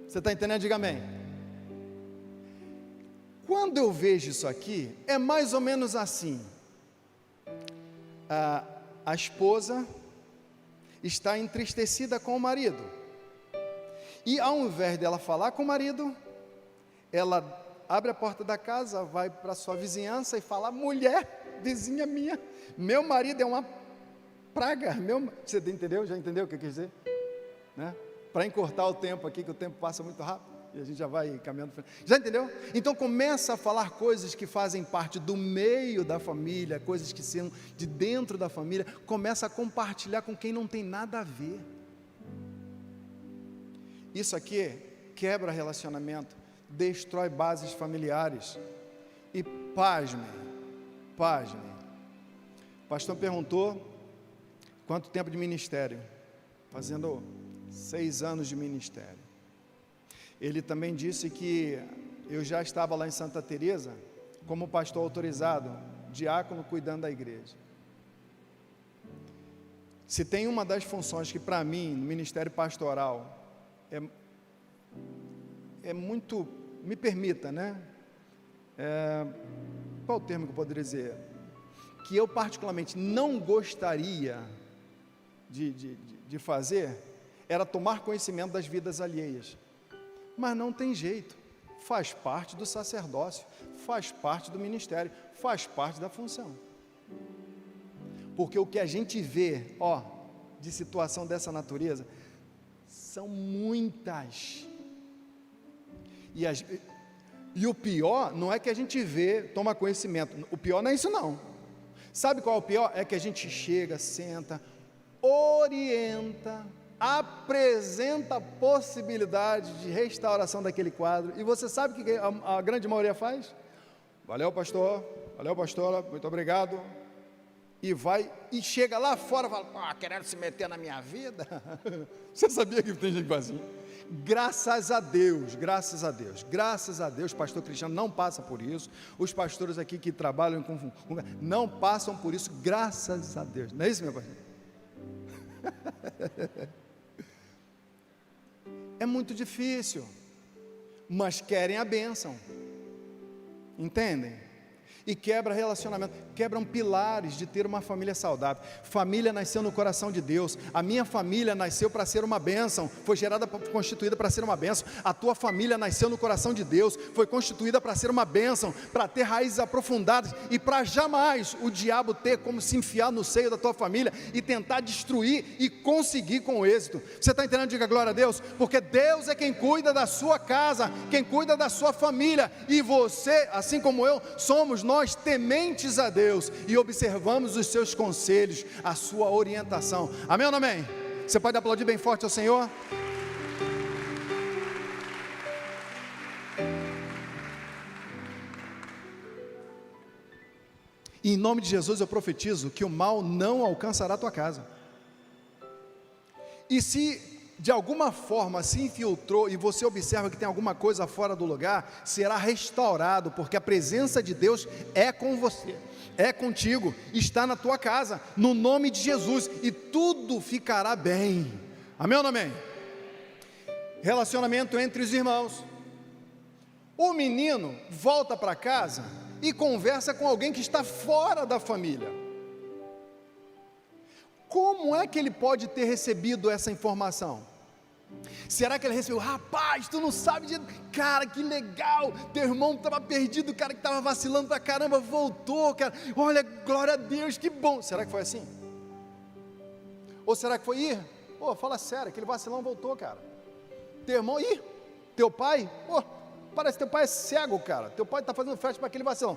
Você está entendendo? Diga amém. Quando eu vejo isso aqui, é mais ou menos assim. A esposa está entristecida com o marido, e ao invés dela falar com o marido, ela abre a porta da casa, vai para a sua vizinhança e fala: mulher, vizinha minha, meu marido é uma praga. Você entendeu? Já entendeu o que eu quis dizer? Né? Para encurtar o tempo aqui, que o tempo passa muito rápido, e a gente já vai caminhando. Já entendeu? Então começa a falar coisas que fazem parte do meio da família, coisas que são de dentro da família, começa a compartilhar com quem não tem nada a ver. Isso aqui quebra relacionamento, destrói bases familiares. E pasmem, o pastor perguntou quanto tempo de ministério, fazendo 6 anos de ministério. Ele também disse que eu já estava lá em Santa Teresa como pastor autorizado, diácono cuidando da igreja. Se tem uma das funções que para mim, no ministério pastoral, é muito, me permita, né? Qual o termo que eu poderia dizer? Que eu particularmente não gostaria de fazer, era tomar conhecimento das vidas alheias. Mas não tem jeito, faz parte do sacerdócio, faz parte do ministério, faz parte da função. Porque o que a gente vê, de situação dessa natureza, são muitas. E o pior não é que a gente vê, toma conhecimento, o pior não é isso não. Sabe qual é o pior? É que a gente chega, senta, orienta, apresenta a possibilidade de restauração daquele quadro, e você sabe o que a grande maioria faz? Valeu pastora, muito obrigado, e vai, e chega lá fora e fala: querendo se meter na minha vida? Você sabia que tem gente assim? Graças a Deus, pastor Cristiano não passa por isso, os pastores aqui que trabalham com não passam por isso, graças a Deus, não é isso, meu pastor? É muito difícil, mas querem a bênção, entendem? e quebra relacionamento, quebram pilares de ter uma família saudável. Família nasceu no coração de Deus. A minha família nasceu para ser uma bênção, foi constituída para ser uma bênção. A tua família nasceu no coração de Deus, foi constituída para ser uma bênção, para ter raízes aprofundadas e para jamais o diabo ter como se enfiar no seio da tua família e tentar destruir e conseguir com êxito. Você está entendendo? Diga glória a Deus, porque Deus é quem cuida da sua casa, quem cuida da sua família, e você, assim como eu, somos nós tementes a Deus e observamos os seus conselhos, a sua orientação. Amém ou não amém? Você pode aplaudir bem forte ao Senhor? E em nome de Jesus eu profetizo que o mal não alcançará a tua casa. E se de alguma forma se infiltrou e você observa que tem alguma coisa fora do lugar, será restaurado, porque a presença de Deus é com você, é contigo, está na tua casa, no nome de Jesus, e tudo ficará bem. Amém ou não amém? Relacionamento entre os irmãos. O menino volta para casa e conversa com alguém que está fora da família. Como é que ele pode ter recebido essa informação? Será que ele recebeu? Rapaz, tu não sabe de... Cara, que legal, teu irmão estava perdido, o cara que estava vacilando pra caramba, voltou, cara, olha, glória a Deus, que bom. Será que foi assim? Ou será que foi, fala sério, aquele vacilão voltou, cara. Teu irmão, teu pai, parece que teu pai é cego, cara, teu pai está fazendo festa para aquele vacilão.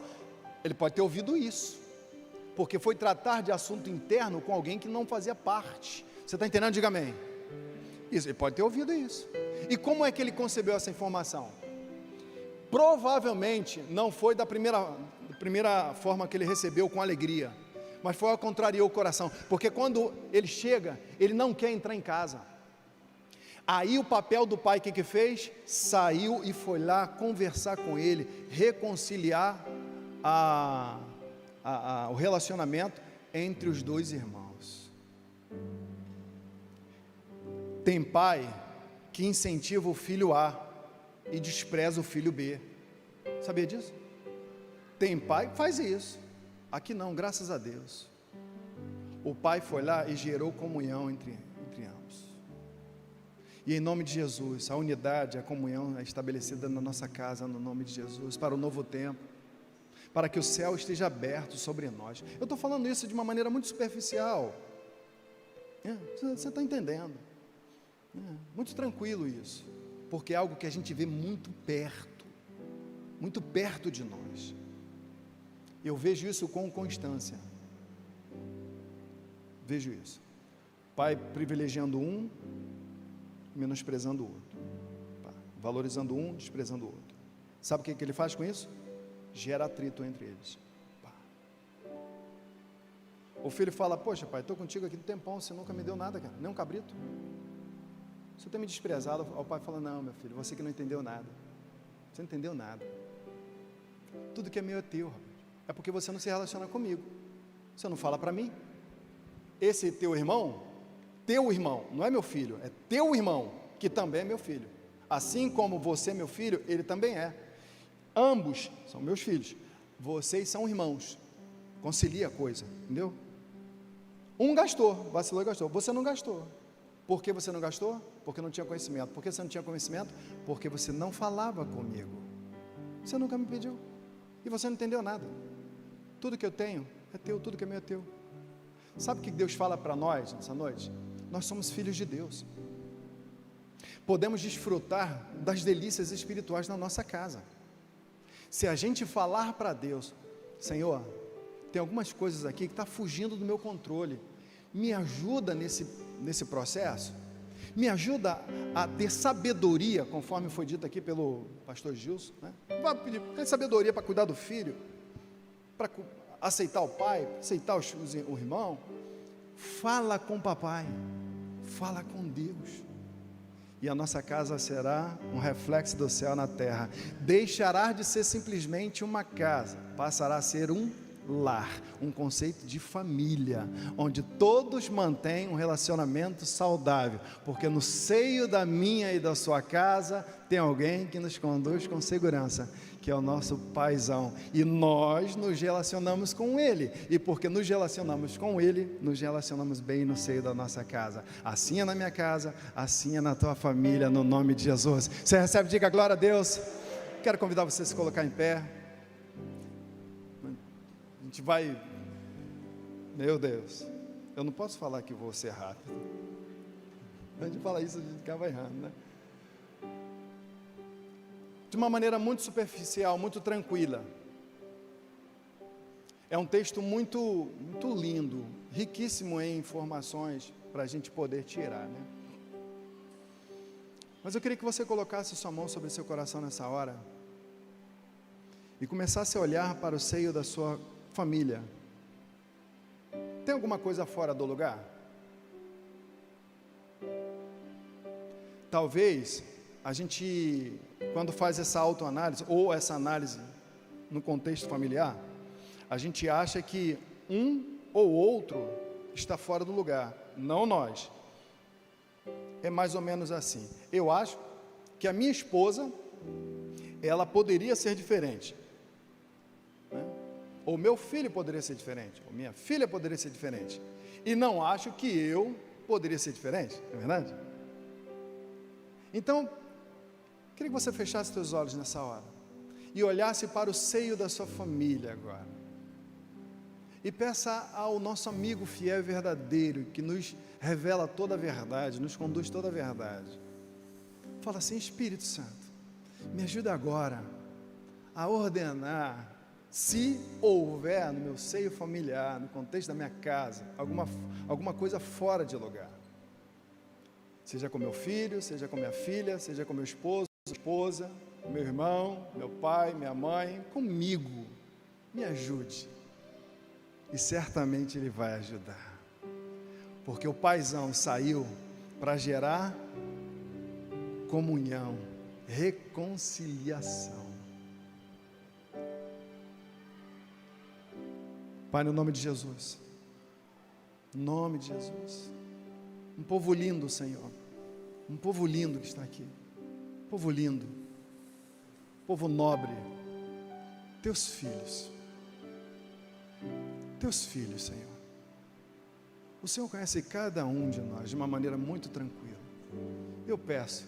Ele pode ter ouvido isso, porque foi tratar de assunto interno com alguém que não fazia parte. Você está entendendo? Diga amém. Isso, ele pode ter ouvido isso. E como é que ele concebeu essa informação? Provavelmente não foi da primeira forma que ele recebeu com alegria, mas foi ao contrariou o coração, porque quando ele chega, ele não quer entrar em casa. Aí o papel do pai, o que fez? Saiu e foi lá conversar com ele, reconciliar o relacionamento entre os dois irmãos. Tem pai que incentiva o filho A e despreza o filho B. Sabia disso? Tem pai que faz isso. Aqui não, graças a Deus. O pai foi lá e gerou comunhão entre ambos. E em nome de Jesus, a unidade, a comunhão é estabelecida na nossa casa, no nome de Jesus, para o novo tempo, para que o céu esteja aberto sobre nós. Eu estou falando isso de uma maneira muito superficial. Você está entendendo? Muito tranquilo isso, porque é algo que a gente vê muito perto de nós. Eu vejo isso com constância. Vejo isso. Pai privilegiando um, menosprezando o outro. Valorizando um, desprezando o outro. Sabe o que ele faz com isso? Gera atrito entre eles. O filho fala: poxa pai, estou contigo aqui no tempão, você nunca me deu nada, cara, nem um cabrito. Você tem me desprezado. O pai fala: não, meu filho, você que não entendeu nada. Você não entendeu nada. Tudo que é meu é teu, rapaz. É porque você não se relaciona comigo. Você não fala para mim. Esse teu irmão, não é meu filho, é teu irmão, que também é meu filho. Assim como você é meu filho, ele também é. Ambos são meus filhos. Vocês são irmãos. Concilia a coisa, entendeu? Um gastou, vacilou e gastou. Você não gastou. Por que você não gastou? Porque não tinha conhecimento. Por que você não tinha conhecimento? Porque você não falava comigo. Você nunca me pediu. E você não entendeu nada. Tudo que eu tenho é teu, tudo que é meu é teu. Sabe o que Deus fala para nós nessa noite? Nós somos filhos de Deus. Podemos desfrutar das delícias espirituais na nossa casa. Se a gente falar para Deus: Senhor, tem algumas coisas aqui que estão fugindo do meu controle. Me ajuda nesse processo, me ajuda a ter sabedoria, conforme foi dito aqui pelo pastor Gilson, né? Vai pedir sabedoria para cuidar do filho, para aceitar o pai, aceitar o irmão. Fala com o papai, fala com Deus, e a nossa casa será um reflexo do céu na terra. Deixará de ser simplesmente uma casa, passará a ser um lar, um conceito de família, onde todos mantêm um relacionamento saudável, porque no seio da minha e da sua casa tem alguém que nos conduz com segurança, que é o nosso paizão, e nós nos relacionamos com ele, e porque nos relacionamos com ele, nos relacionamos bem no seio da nossa casa. Assim é na minha casa, assim é na tua família, no nome de Jesus. Você recebe, diga glória a Deus. Quero convidar você a se colocar em pé. A gente vai, meu Deus, eu não posso falar que vou ser rápido. A gente fala isso, a gente acaba errando, né? De uma maneira muito superficial, muito tranquila. É um texto muito lindo, riquíssimo em informações para a gente poder tirar, né? Mas eu queria que você colocasse sua mão sobre seu coração nessa hora e começasse a olhar para o seio da sua família. Tem alguma coisa fora do lugar? Talvez a gente, quando faz essa autoanálise, ou essa análise no contexto familiar, a gente acha que um ou outro está fora do lugar, não nós. É mais ou menos assim. Eu acho que a minha esposa, ela poderia ser diferente, né? Ou meu filho poderia ser diferente, ou minha filha poderia ser diferente, e não acho que eu poderia ser diferente, não é verdade? Então, queria que você fechasse seus olhos nessa hora e olhasse para o seio da sua família agora e peça ao nosso amigo fiel e verdadeiro, que nos revela toda a verdade, nos conduz toda a verdade. Fala assim: Espírito Santo, me ajuda agora a ordenar, se houver no meu seio familiar, no contexto da minha casa, alguma coisa fora de lugar, seja com meu filho, seja com minha filha, seja com meu esposo, esposa, meu irmão, meu pai, minha mãe, comigo, me ajude, e certamente Ele vai ajudar, porque o paizão saiu para gerar comunhão, reconciliação. Pai, no nome de Jesus, no nome de Jesus, um povo lindo, Senhor, um povo lindo que está aqui, povo lindo, povo nobre, teus filhos, Senhor. O Senhor conhece cada um de nós de uma maneira muito tranquila. Eu peço,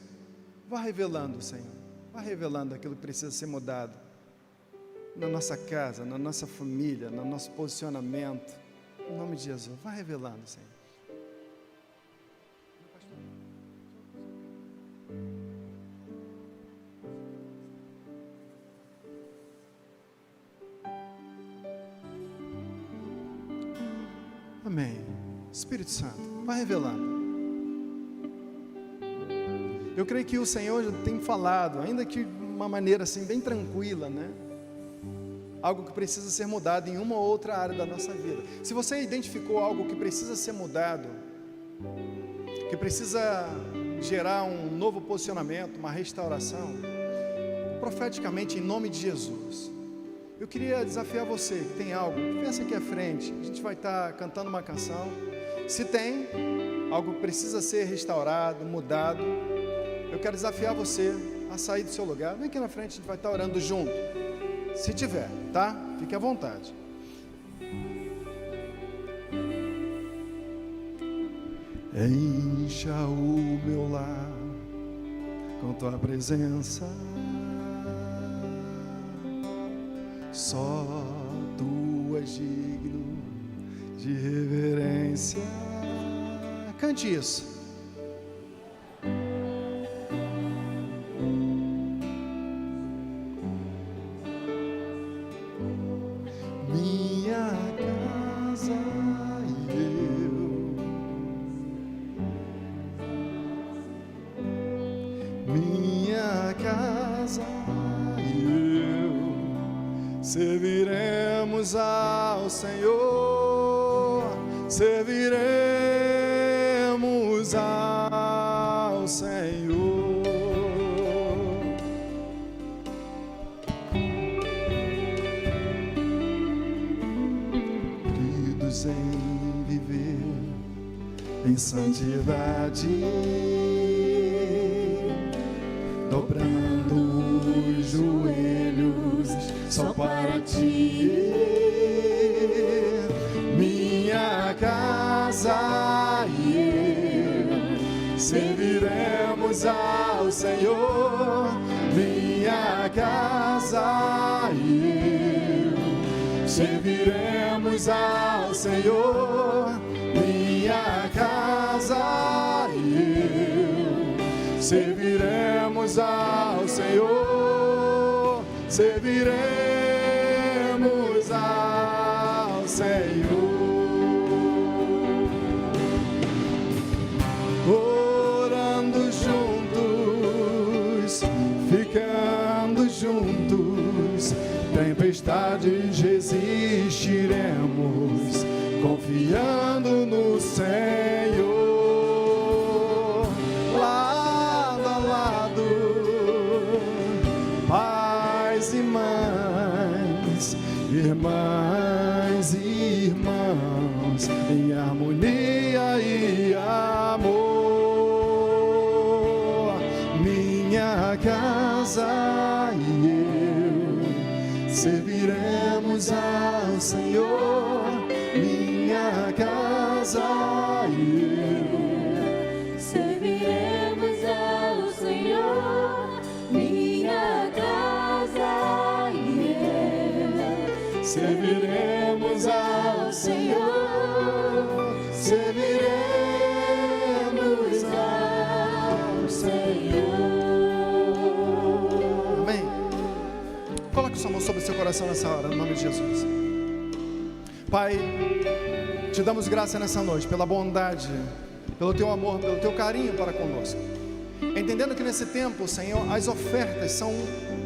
vá revelando, Senhor, vá revelando aquilo que precisa ser mudado na nossa casa, na nossa família, no nosso posicionamento, em nome de Jesus, vá revelando, Senhor. Amém. Espírito Santo, vá revelando. Eu creio que o Senhor já tem falado, ainda que de uma maneira assim bem tranquila, né? Algo que precisa ser mudado em uma ou outra área da nossa vida. Se você identificou algo que precisa ser mudado, que precisa gerar um novo posicionamento, uma restauração, profeticamente, em nome de Jesus, eu queria desafiar você que tem algo, pensa aqui à frente, a gente vai estar cantando uma canção. Se tem algo que precisa ser restaurado, mudado, eu quero desafiar você a sair do seu lugar. Vem aqui na frente, a gente vai estar orando junto. Se tiver, tá? Fique à vontade. Encha o meu lar com tua presença, só tu és digno de reverência. Cante isso. Minha casa e eu, minha casa e eu serviremos ao Senhor, serviremos ao Senhor. santidade, dobrando os joelhos só para ti. Minha casa e eu serviremos ao Senhor. Minha casa e eu serviremos ao Senhor. Minha casa e eu serviremos ao Senhor. Serviremos ao Senhor. Orando juntos, ficando juntos, tempestades resistiremos, confiando no Senhor. Lado a lado, pais e mães, irmãs e irmãos, em harmonia e amor. Minha casa e eu serviremos ao Senhor. Minha casa e eu serviremos ao Senhor. Minha casa e eu serviremos ao Senhor. Serviremos ao Senhor. Amém. Coloque sua mão sobre o seu coração nessa hora, no nome de Jesus. Pai, te damos graça nessa noite pela bondade, pelo teu amor, pelo teu carinho para conosco. Entendendo que nesse tempo, Senhor, as ofertas são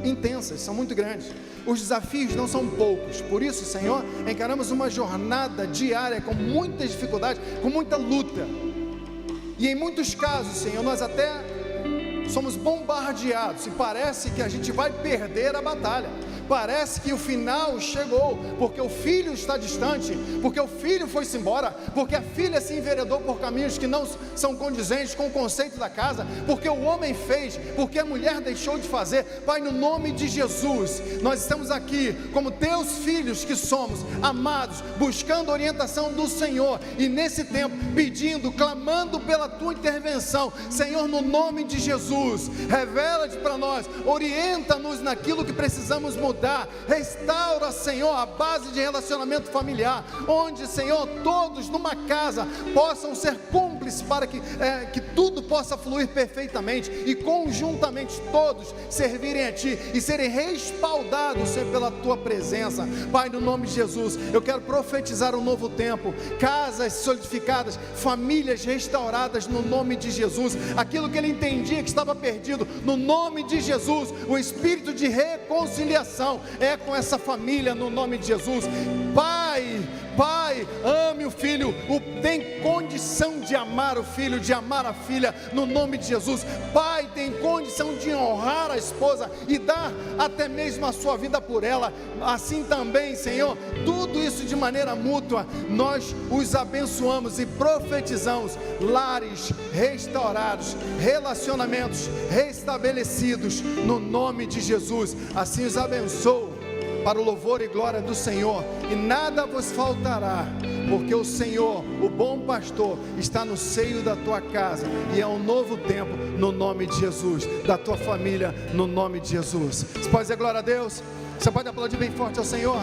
intensas, são muito grandes. Os desafios não são poucos. Por isso, Senhor, encaramos uma jornada diária com muitas dificuldades, com muita luta. E em muitos casos, Senhor, nós até somos bombardeados e parece que a gente vai perder a batalha. Parece que o final chegou, porque o filho está distante, porque o filho foi-se embora, porque a filha se enveredou por caminhos que não são condizentes com o conceito da casa, porque o homem fez, porque a mulher deixou de fazer. Pai, no nome de Jesus, nós estamos aqui como teus filhos que somos, amados, buscando a orientação do Senhor, e nesse tempo, pedindo, clamando pela tua intervenção. Senhor, no nome de Jesus, revela-te para nós, orienta-nos naquilo que precisamos mudar. Restaura, Senhor, a base de relacionamento familiar, onde, Senhor, todos numa casa possam ser cúmplices para que tudo possa fluir perfeitamente e conjuntamente todos servirem a Ti e serem respaldados, Senhor, pela Tua presença. Pai, no nome de Jesus, eu quero profetizar um novo tempo, casas solidificadas, famílias restauradas no nome de Jesus. Aquilo que ele entendia que estava perdido, no nome de Jesus, o espírito de reconciliação é com essa família no nome de Jesus. Pai, ame o filho, tem condição de amar o filho, de amar a filha, no nome de Jesus. Pai, tem condição de honrar a esposa e dar até mesmo a sua vida por ela. Assim também, Senhor, tudo isso de maneira mútua, nós os abençoamos e profetizamos lares restaurados, relacionamentos restabelecidos no nome de Jesus. Assim os abençoo para o louvor e glória do Senhor, e nada vos faltará, porque o Senhor, o bom pastor, está no seio da tua casa, e é um novo tempo no nome de Jesus, da tua família no nome de Jesus. Você pode dizer glória a Deus? Você pode aplaudir bem forte ao Senhor?